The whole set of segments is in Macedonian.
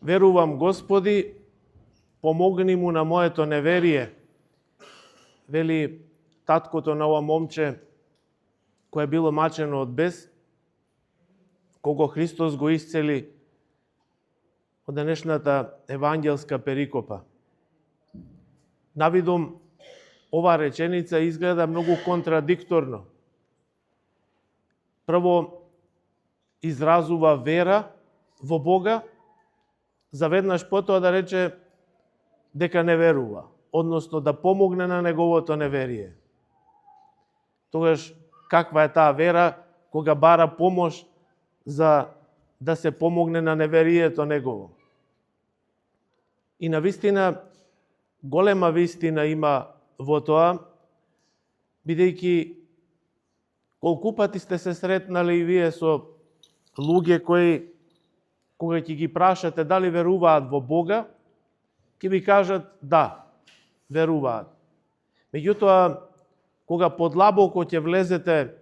верувам Господи, помогни му на моето неверие, вели таткото на ова момче, кое било мачено од бес, кого Христос го исцели од денешната евангелска перикопа. Навидом, ова реченица изгледа многу контрадикторно. Прво, изразува вера во Бога, заведнаш потоа да рече дека не верува, односно да помогне на неговото неверие. Тогаш, каква е таа вера кога бара помош за да се помогне на неверието негово? И навистина, голема вистина има во тоа, бидејќи колку пати сте се сретнали и вие со луѓе кои, кога ќе ги прашате дали веруваат во Бога, ќе ви кажат да, веруваат. Меѓутоа, кога подлабоко ќе влезете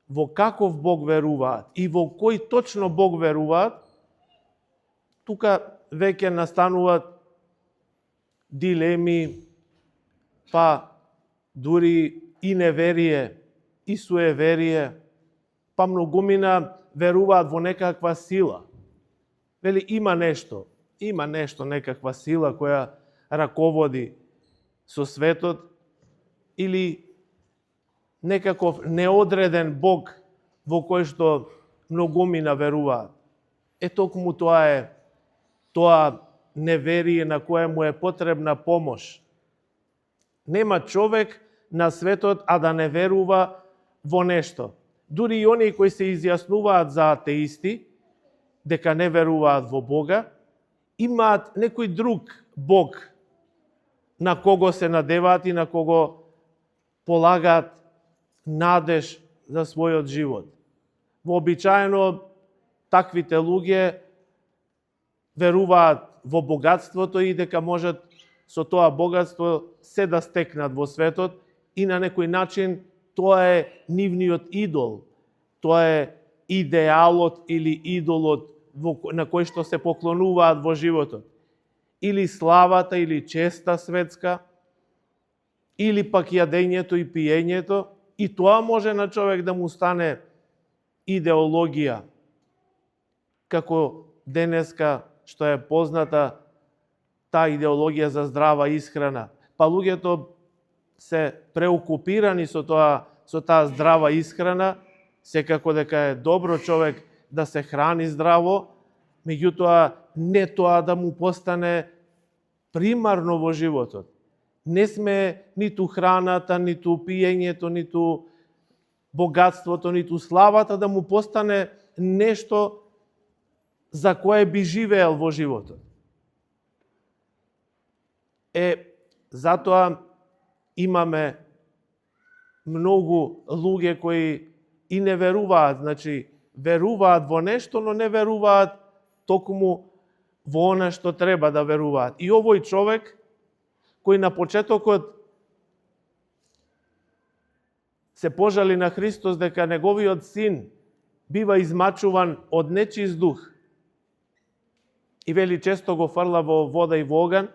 во каков Бог веруваат и во кој точно Бог веруваат, тука веќе настануваат дилеми, па дури и неверие, и суеверие, па многумина веруваат во некаква сила. Вели, има нешто, некаква сила која раководи со светот, или некаков неодреден Бог во кој што многумина веруваат. Токму тоа е тоа неверие на кое му е потребна помош. Нема човек на светот а да не верува во нешто. Дури и оние кои се изјаснуваат за атеисти, дека не веруваат во Бога, имаат некој друг Бог на кого се надеваат и на кого полагаат надеж за својот живот. Вообичаено, таквите луѓе веруваат во богатството и дека можат со тоа богатство се да стекнат во светот и на некој начин тоа е нивниот идол. Тоа е идеалот или идолот на кој што се поклонуваат во животот. Или славата, или честа светска, или пак јадењето и пиењето, и тоа може на човек да му стане идеологија, како денеска што е позната таа идеологија за здрава исхрана. Па луѓето се преокупирани со таа здрава исхрана, секако дека е добро човек да се храни здраво, меѓутоа не тоа да му постане примарно во животот. Не сме ниту храната, ниту пиењето, ниту богатството, ниту славата да му постане нешто за кое би живеел во животот. Затоа имаме многу луѓе кои и не веруваат, значи веруваат во нешто, но не веруваат токму во она што треба да веруваат. И овој човек, кој на почетокот се пожали на Христос дека неговиот син бива измачуван од нечист дух и вели често го фрла во вода и во оган,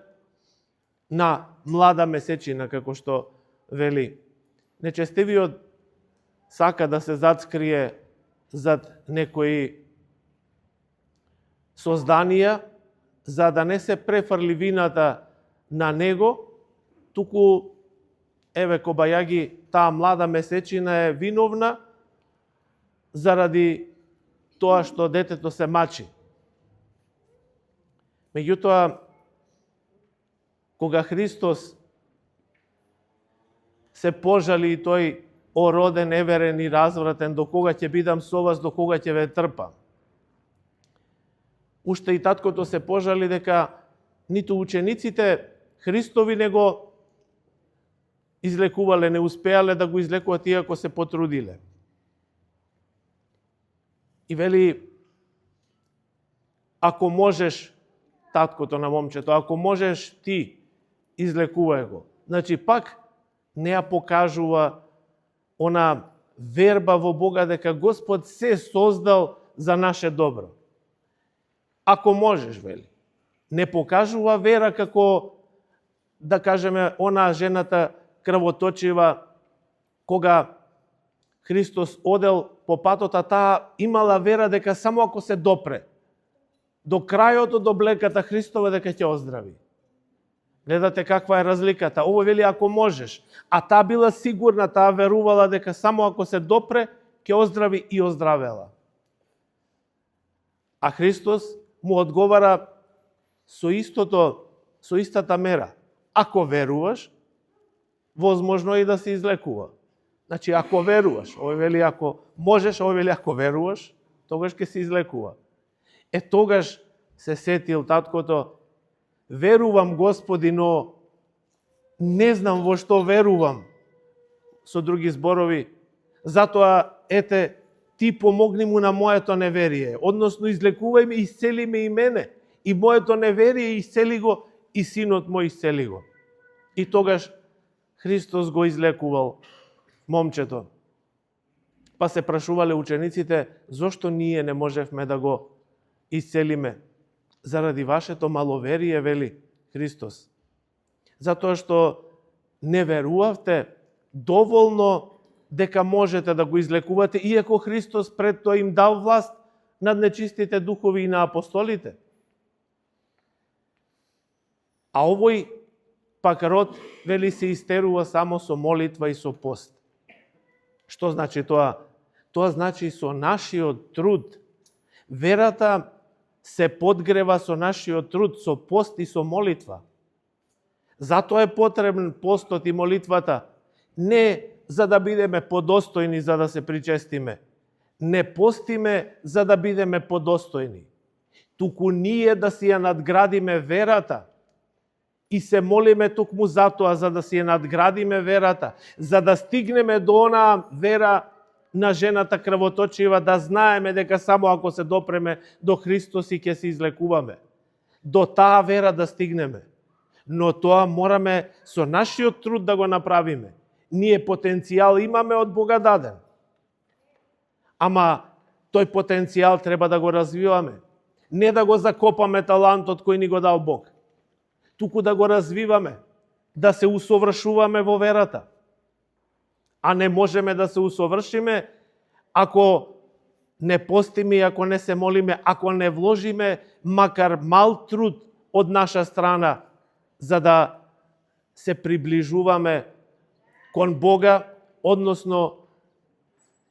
на млада месечина, како што вели. Нечестивиот сака да се зацкрие зад некои созданија, за да не се префрли вината на него, туку, еве кобајаги, таа млада месечина е виновна заради тоа што детето се мачи. Меѓутоа, кога Христос се пожали и тој ороден, неверен и развратен, до кога ќе бидам со вас, до кога ќе ве трпам. Уште и таткото се пожали дека ниту учениците Христови не го излекувале, не успеале да го излекуват иако се потрудиле. И вели, ако можеш, таткото на момчето, ако можеш ти, излекувај го. Значи, пак не ја покажува она верба во Бога дека Господ се создал за наше добро. Ако можеш, вели. не покажува вера како, да кажеме, она жената крвоточива, кога Христос одел по патота, таа имала вера дека само ако се допре до крајот од облеката Христова дека ќе оздрави. Гледате каква е разликата. Ово вели ако можеш, а таа била сигурна, таа верувала дека само ако се допре ќе оздрави и оздравела. А Христос му одговара со истата мера. Ако веруваш, возможно и да се излекува. Значи, ако веруваш, овој вели ако можеш, овој вели ако веруваш, тогаш ќе се излекува. Тогаш се сетил таткото, верувам Господи, но не знам во што верувам. Со други зборови, затоа, ти помогни му на моето неверие, односно излекувај ме, исцели ме и мене, и моето неверие исцели го, и синот мој исцели го. И тогаш Христос го излекувал момчето. Па се прашувале учениците, зошто ние не можевме да го исцелиме? Заради вашето маловерие, вели Христос. Затоа што не верувавте доволно дека можете да го излекувате, иако Христос пред тоа им дал власт над нечистите духови и на апостолите. А овој пак род, вели, се истерува само со молитва и со пост. Што значи тоа? Тоа значи со нашиот труд. Верата се подгрева со нашиот труд, со пост и со молитва. Затоа е потребен постот и молитвата. Не за да бидеме подостојни, за да се причестиме. Не постиме за да бидеме подостојни. Туку ние да си ја надградиме верата. И се молиме токму затоа, за да си ја надградиме верата, за да стигнеме до онаа вера на жената крвоточива, да знаеме дека само ако се допреме до Христос и ќе се излекуваме. До таа вера да стигнеме. Но тоа мораме со нашиот труд да го направиме. Ние потенцијал имаме од Бога даден. Ама тој потенцијал треба да го развиваме. Не да го закопаме талантот кој ни го дал Бог. Туку да го развиваме, да се усовршуваме во верата. А не можеме да се усовршиме ако не постиме, ако не се молиме, ако не вложиме макар мал труд од наша страна, за да се приближуваме кон Бога, односно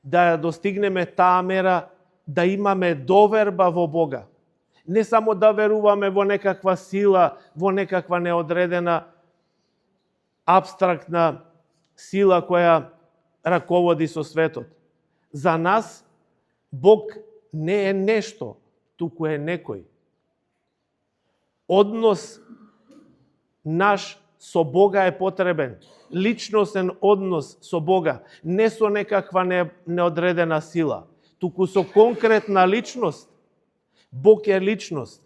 да ја достигнеме таа мера, да имаме доверба во Бога. Не само да веруваме во некаква сила, во некаква неодредена, абстрактна сила која раководи со светот. За нас Бог не е нешто, туку е некој. Однос наш со Бога е потребен. Личносен однос со Бога, не со некаква неодредена сила, туку со конкретна личност. Бог е личност.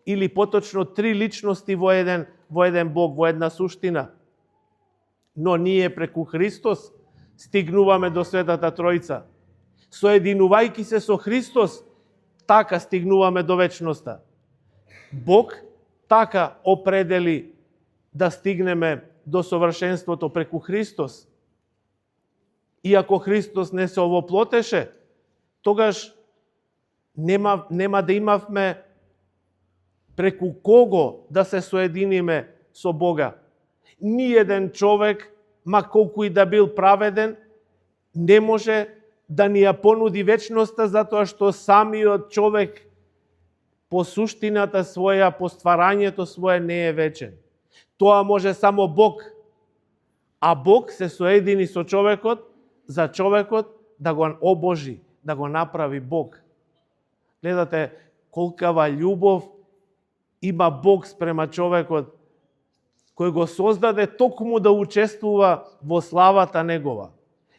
Или поточно три личности во еден Бог, во една суштина. Но ние преку Христос стигнуваме до Светата Тројца. Соединувајќи се со Христос, така стигнуваме до вечноста. Бог така определи да стигнеме до совршенството преку Христос. И ако Христос не се овоплотеше, тогаш нема да имавме преку кого да се соединиме со Бога. Ниеден човек, ма колку и да бил праведен, не може да ни ја понуди вечноста, затоа што самиот човек по суштината своја, по стварањето свое не е вечен. Тоа може само Бог. А Бог се соедини со човекот, за човекот да го обожи, да го направи Бог. Гледате колкава љубов има Бог спрема човекот, кој го создаде токму да учествува во славата Негова.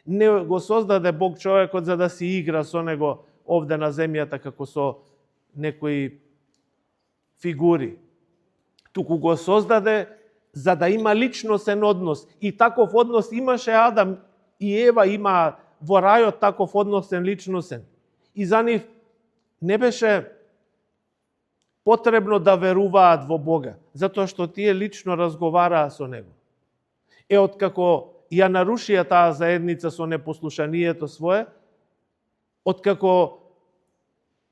Не го создаде Бог човекот за да си игра со него овде на земјата како со некои фигури. Туку го создаде за да има личносен однос. И таков однос имаше Адам и Ева, има во рајот таков односен личносен. И за нив не беше потребно да веруваат во Бога, затоа што тие лично разговараа со Него. Откако ја нарушија таа заедница со непослушанието свое, откако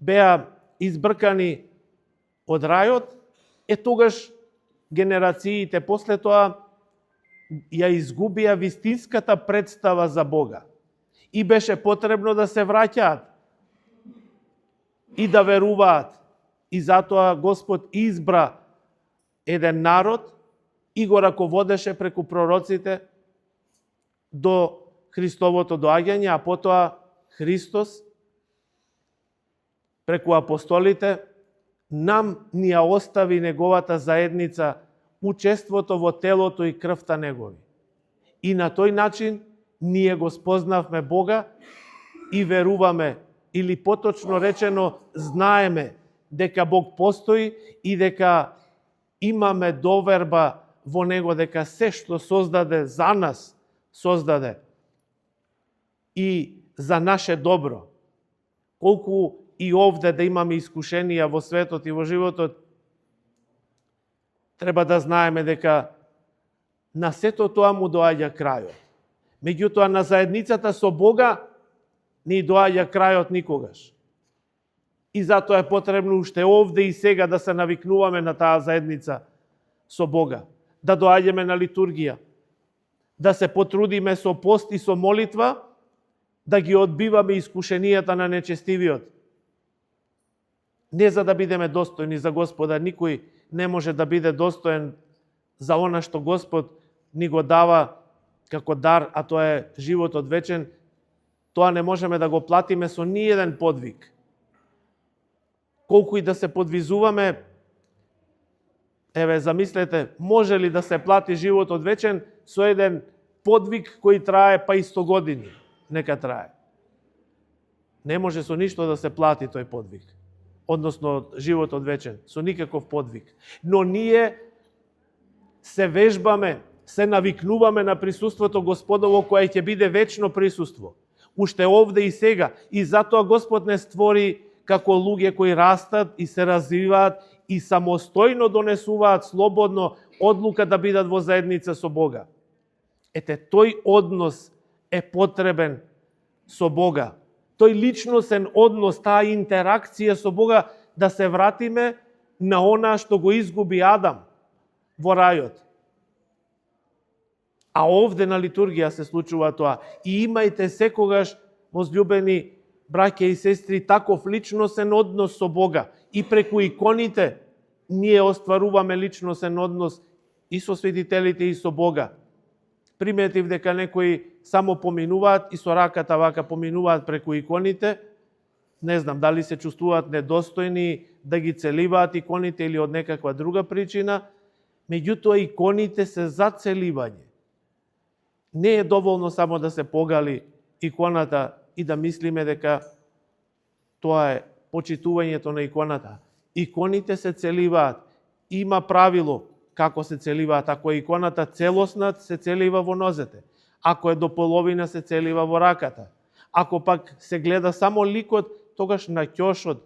беа избркани од рајот, тогаш генерациите после тоа ја изгубија вистинската представа за Бога. И беше потребно да се враќаат и да веруваат. И затоа Господ избра еден народ и го раководеше преку пророците до Христовото доаѓање, а потоа Христос преку апостолите нам ни ја остави неговата заедница, учеството во телото и крвта негови. И на тој начин ние го спознавме Бога и веруваме, или поточно речено, знаеме дека Бог постои и дека имаме доверба во Него, дека се што создаде за нас, создаде и за наше добро. Колку и овде да имаме искушенија во светот и во животот, треба да знаеме дека на сето тоа му доаѓа крајот. Меѓутоа, на заедницата со Бога не доаѓа крајот никогаш. И затоа е потребно уште овде и сега да се навикнуваме на таа заедница со Бога, да доаѓаме на литургија, да се потрудиме со пост и со молитва, да ги одбиваме искушенијата на нечестивиот. Не за да бидеме достојни за Господа, никој не може да биде достоен за она што Господ ни го дава како дар, а тоа е животот вечен. Тоа не можеме да го платиме со ниеден подвиг. Колку и да се подвизуваме, замислете, може ли да се плати животот вечен со еден подвиг кој трае па и 100 години? Нека трае. Не може со ништо да се плати тој подвиг. Односно, животот вечен, со никаков подвиг. Но ние се вежбаме, се навикнуваме на присуството Господово, кое ќе биде вечно присуство. Уште овде и сега. И затоа Господ не створи како луѓе кои растат и се развиваат и самостојно донесуваат слободно одлука да бидат во заедница со Бога. Тој однос е потребен со Бога. Тој личносен однос, таа интеракција со Бога, да се вратиме на она што го изгуби Адам во рајот. А овде на литургија се случува тоа. И имајте секогаш, возлюбени браќа и сестри, таков личносен однос со Бога. И преку иконите ние остваруваме личносен однос и со светителите и со Бога. Приметив дека некои само поминуваат и со раката вака поминуваат преку иконите. Не знам дали се чувствуваат недостојни да ги целиваат иконите или од некаква друга причина. Меѓутоа иконите се за целивање. Не е доволно само да се погали иконата и да мислиме дека тоа е почитувањето на иконата. Иконите се целиваат. Има правило како се целиваат. Ако е иконата целосна, се целива во нозете. Ако е до половина, се целива во раката. Ако пак се гледа само ликот, тогаш на ќошот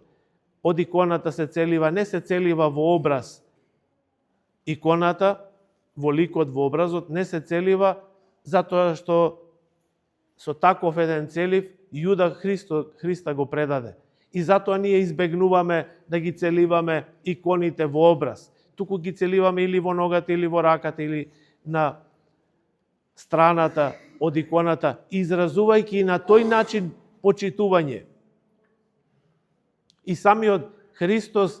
од иконата се целива, не се целива во образ. Иконата во ликот, во образот, не се целива затоа што со таков еден целив Јуда Христа го предаде. И затоа ние избегнуваме да ги целиваме иконите во образ. Туку ги целиваме или во ногата, или во раката, или на страната од иконата, изразувајќи на тој начин почитување. И самиот Христос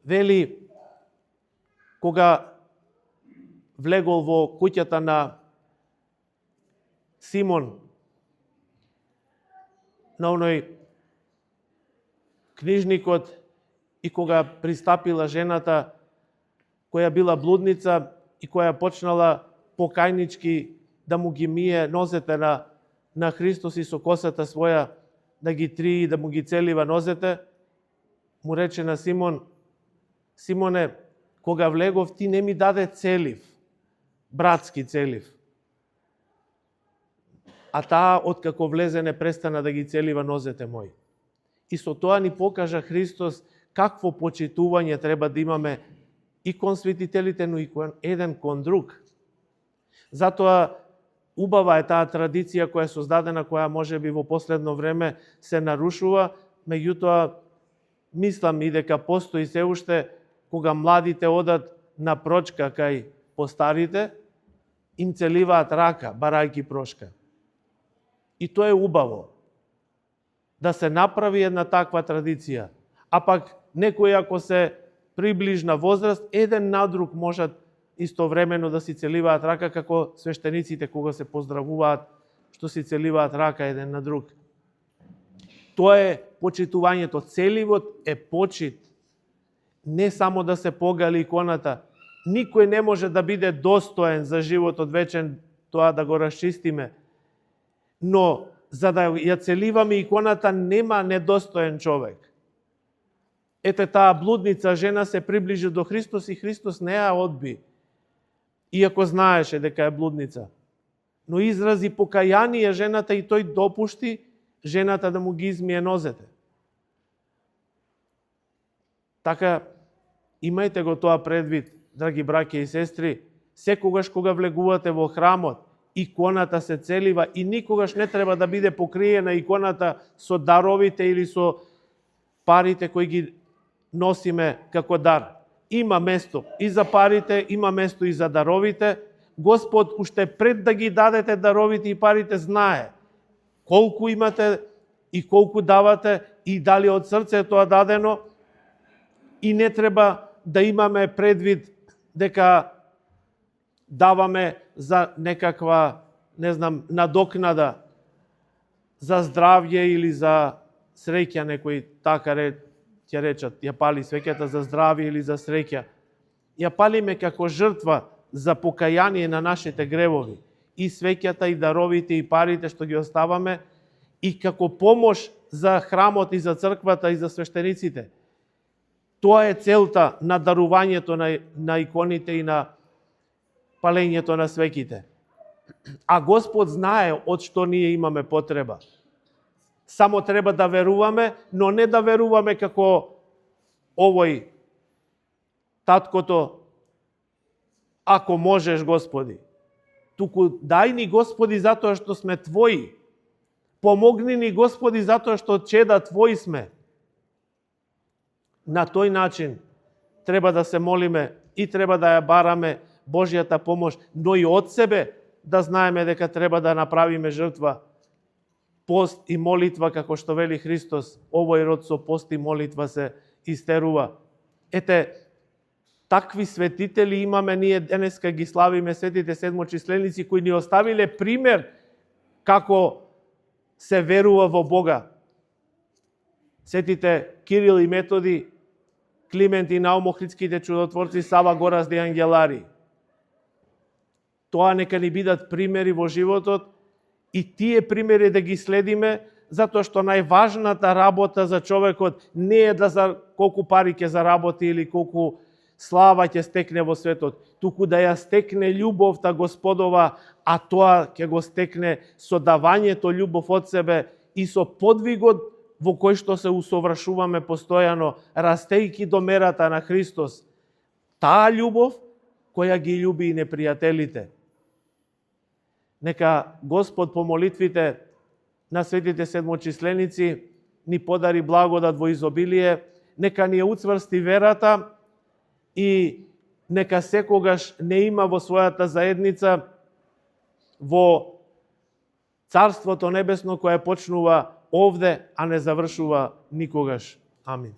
вели, кога влегол во куќата на Симон, на оној книжникот, и кога пристапила жената која била блудница и која почнала покајнички да му ги мие нозете на Христос и со косата своја да ги трии, да му ги целива нозете, му рече на Симон: Симоне, кога влегов, ти не ми даде целив, братски целив. А таа, откако влезе, не престана да ги целива нозете мои. И со тоа ни покажа Христос какво почитување треба да имаме и кон светителите, но и еден кон друг. Затоа убава е таа традиција која е создадена, која може би во последно време се нарушува, меѓутоа мислам и дека постои се уште кога младите одат на прочка кај постарите, им целиваат рака, барајки прошка. И тоа е убаво. Да се направи една таква традиција. А пак некои ако се приближна возраст, еден на друг можат истовремено да си целиваат рака, како свештениците кога се поздравуваат, што си целиваат рака еден на друг. Тоа е почитувањето. Целивот е почит. Не само да се погали иконата. Никој не може да биде достоен за животот вечен, тоа да го расчистиме. Но, за да ја целиваме иконата, нема недостоен човек. Ете, таа блудница жена се приближи до Христос и Христос не ја одби. Иако знаеше дека е блудница. Но изрази покаяние жената и тој допушти жената да му ги измие нозете. Така, имајте го тоа предвид, драги браќа и сестри, секогаш кога влегувате во храмот, иконата се целива и никогаш не треба да биде покриена иконата со даровите или со парите кои ги носиме како дар. Има место и за парите, има место и за даровите. Господ уште пред да ги дадете даровите и парите знае колку имате и колку давате и дали од срце тоа дадено. И не треба да имаме предвид дека даваме за некаква, не знам, надокнада за здравје или за среќа, некои така ќе речат, ја пали свеќата за здравје или за среќа. Ја палиме како жртва за покаяние на нашите гревови. И свеќата, и даровите, и парите што ги оставаме, и како помош за храмот и за црквата и за свештениците. Тоа е целта на дарувањето на иконите и на палењето на свеќите. А Господ знае од што ние имаме потреба. Само треба да веруваме, но не да веруваме како овој таткото, ако можеш, Господи. Туку дај ни, Господи, затоа што сме Твои. Помогни ни, Господи, затоа што чеда Твои сме. На тој начин треба да се молиме и треба да ја бараме Божјата помош, но и од себе да знаеме дека треба да направиме жртва, пост и молитва, како што вели Христос, овој род со пост и молитва се истерува. Ете, такви светители имаме, ние денеска ги славиме светите седмочисленици, кои ни оставиле пример како се верува во Бога. Светите Кирил и Методи, Климент и Наум Охридските чудотворци, Сава Горазде и Ангелари. Тоа нека ни бидат примери во животот и тие примери да ги следиме, затоа што најважната работа за човекот не е да за колку пари ќе заработи или колку слава ќе стекне во светот, туку да ја стекне љубовта Господова, а тоа ќе го стекне со давањето љубов од себе и со подвигот во кој што се усовршуваме постојано, растејки до мерата на Христос. Таа љубов која ги љуби и непријателите. Нека Господ по молитвите на светите седмочисленици ни подари благодат во изобилие, нека ни ја уцврсти верата и нека секогаш не има во својата заедница во Царството Небесно кое почнува овде, а не завршува никогаш. Амин.